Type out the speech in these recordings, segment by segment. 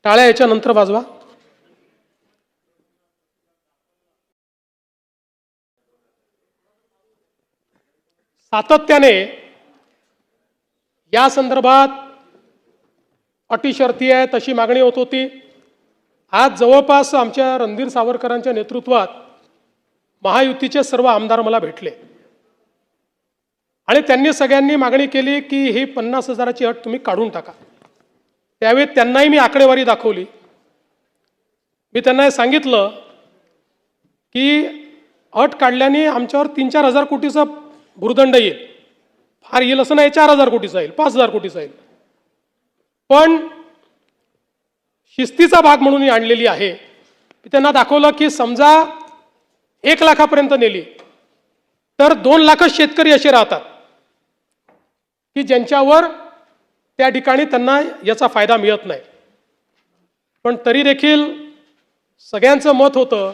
टाळ्या याच्या नंतर वाजवा. सातत्याने या संदर्भात अटी शर्ती आहे तशी मागणी होत होती. आज जवळपास आमच्या रणधीर सावरकरांच्या नेतृत्वात महायुतीचे सर्व आमदार मला भेटले आणि त्यांनी सगळ्यांनी मागणी केली की ही 50,000ची अट तुम्ही काढून टाका. त्यावेळी त्यांनाही मी आकडेवारी दाखवली. मी त्यांना हे सांगितलं की अट काढल्याने आमच्यावर 3-4 हजार कोटीचा भुर्दंड येईल. फार येईल असं नाही, 4,000 कोटीचा येईल, 5,000 कोटीचा येईल. पण शिस्तीचा भाग म्हणून ही आणलेली आहे. मी त्यांना दाखवलं की समजा 1 लाखापर्यंत नेली तर 2 लाखच शेतकरी असे राहतात की ज्यांच्यावर त्या ठिकाणी त्यांना याचा फायदा मिळत नाही. पण तरी देखील सगळ्यांचं मत होतं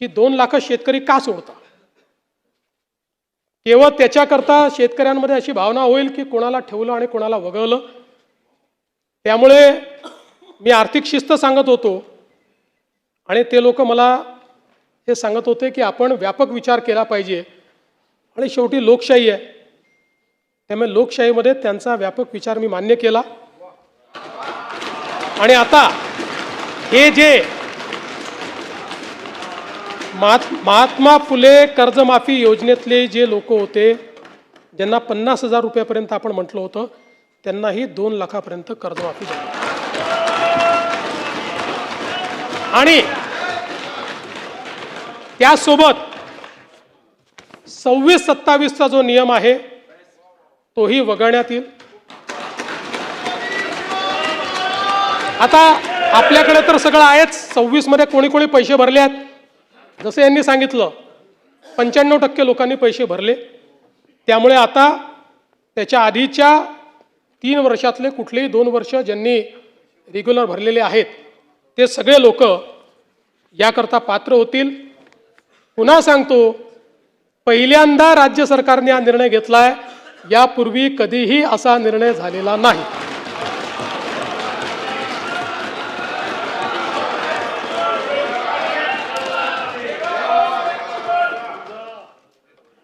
की 2 लाख शेतकरी का सोडता. केवळ त्याच्याकरता शेतकऱ्यांमध्ये अशी भावना होईल की कोणाला ठेवलं आणि कोणाला वगळलं. त्यामुळे मी आर्थिक शिस्त सांगत होतो आणि ते लोक मला हे सांगत होते की आपण व्यापक विचार केला पाहिजे आणि शेवटी लोकशाही आहे. त्यामुळे लोकशाहीमध्ये त्यांचा व्यापक विचार मी मान्य केला. आणि आता हे जे महात्मा फुले कर्जमाफी योजनेतले जे लोक होते ज्यांना 50,000 रुपयापर्यंत आपण म्हटलं होतं त्यांनाही 2 लाखापर्यंत कर्जमाफी झाली. आणि त्यासोबत 26-27चा जो नियम आहे तोही वगळण्यात येईल. आता आपल्याकडे तर सगळं आहेच. 26 मध्ये कोणी कोणी पैसे भरले आहेत. जसं यांनी सांगितलं 95% लोकांनी पैसे भरले. त्यामुळे आता त्याच्या आधीच्या 3 वर्षातले कुठलेही 2 वर्ष ज्यांनी रेग्युलर भरलेले आहेत ते सगळे लोक याकरता पात्र होतील. पुन्हा सांगतो, पहिल्यांदा राज्य सरकारने हा निर्णय घेतलाय. यापूर्वी कधीही असा निर्णय झालेला नाही.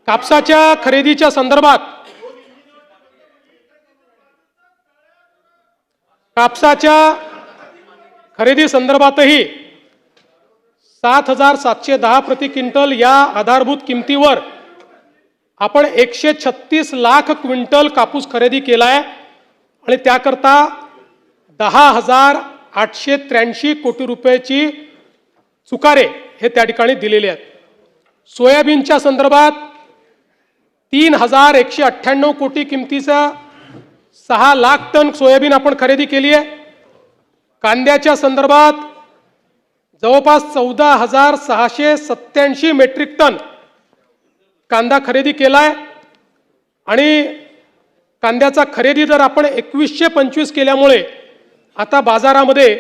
कापसाच्या खरेदीच्या संदर्भात खरेदी संदर्भातही 7,710 प्रति क्विंटल या आधारभूत किमतीवर आपण 136 लाख क्विंटल कापूस खरेदी केलाय आणि त्याकरता 10,883 कोटी रुपयाची चुकारे हे त्या ठिकाणी दिलेले आहेत. सोयाबीनच्या संदर्भात 3,198 कोटी किमतीचा 6 लाख टन सोयाबीन आपण खरेदी केली आहे. कांद्याच्या संदर्भात जवळपास 14,687 मेट्रिक टन कांदा खरेदी केलाय आणि कांद्याचा खरेदी दर आपण 2125 केल्यामुळे आता बाजारामध्ये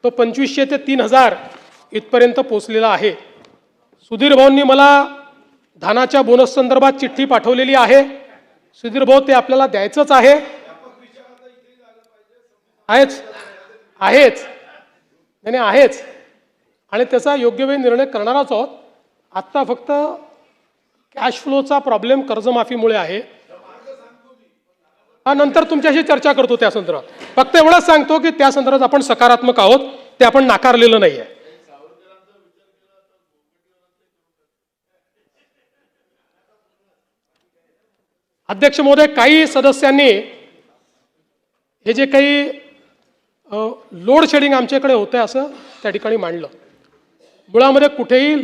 तो 2500 ते 3,000 इथपर्यंत पोहोचलेला आहे. सुधीर भाऊंनी मला धानाच्या बोनस संदर्भात चिठ्ठी पाठवलेली आहे. सुधीर भाऊ ते आपल्याला द्यायचंच आहे. आहेच आणि त्याचा योग्य वेळी निर्णय करणारच आहोत. आत्ता फक्त कॅश फ्लोचा प्रॉब्लेम कर्जमाफीमुळे आहे. हा नंतर तुमच्याशी चर्चा करतो त्या संदर्भात. फक्त एवढंच सांगतो की त्या संदर्भात आपण सकारात्मक आहोत, ते आपण नाकारलेलं नाही आहे. अध्यक्ष महोदय, काही सदस्यांनी हे जे काही लोड शेडिंग आमच्याकडे होतं असं त्या ठिकाणी मांडलं. मुळामध्ये कुठेही